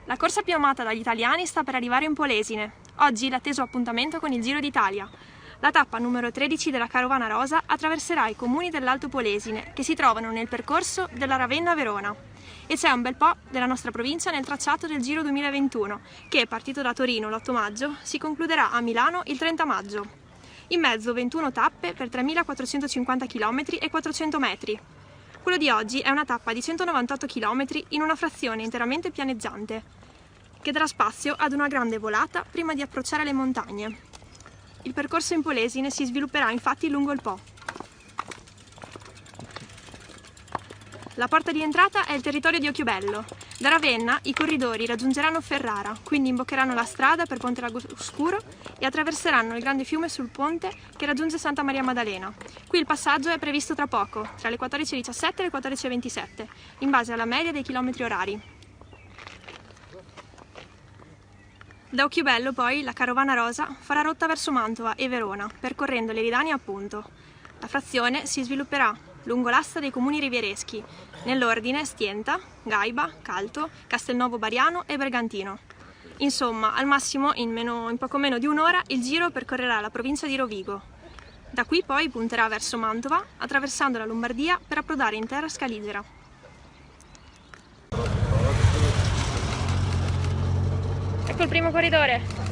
La corsa più amata dagli italiani sta per arrivare in Polesine. Oggi l'atteso appuntamento con il Giro d'Italia. La tappa numero 13 della Carovana Rosa attraverserà i comuni dell'Alto Polesine, che si trovano nel percorso della Ravenna a Verona. E c'è un bel po' della nostra provincia nel tracciato del Giro 2021, che, partito da Torino l'8 maggio, si concluderà a Milano il 30 maggio. In mezzo 21 tappe per 3.450 km e 400 metri. Quello di oggi è una tappa di 198 km in una frazione interamente pianeggiante, che darà spazio ad una grande volata prima di approcciare le montagne. Il percorso in Polesine si svilupperà infatti lungo il Po. La porta di entrata è il territorio di Occhiobello. Da Ravenna i corridori raggiungeranno Ferrara, quindi imboccheranno la strada per Ponte Lago Scuro e attraverseranno il grande fiume sul ponte che raggiunge Santa Maria Maddalena. Qui il passaggio è previsto tra poco, tra le 14:17 e le 14:27, in base alla media dei chilometri orari. Da Occhiobello poi la Carovana Rosa farà rotta verso Mantova e Verona, percorrendo l'Eridani appunto. La frazione si svilupperà lungo l'asta dei comuni riviereschi, nell'ordine Stienta, Gaiba, Calto, Castelnuovo Bariano e Bergantino. Insomma, al massimo in poco meno di un'ora il giro percorrerà la provincia di Rovigo. Da qui poi punterà verso Mantova, attraversando la Lombardia per approdare in terra Scaligera. Ecco il primo corridore.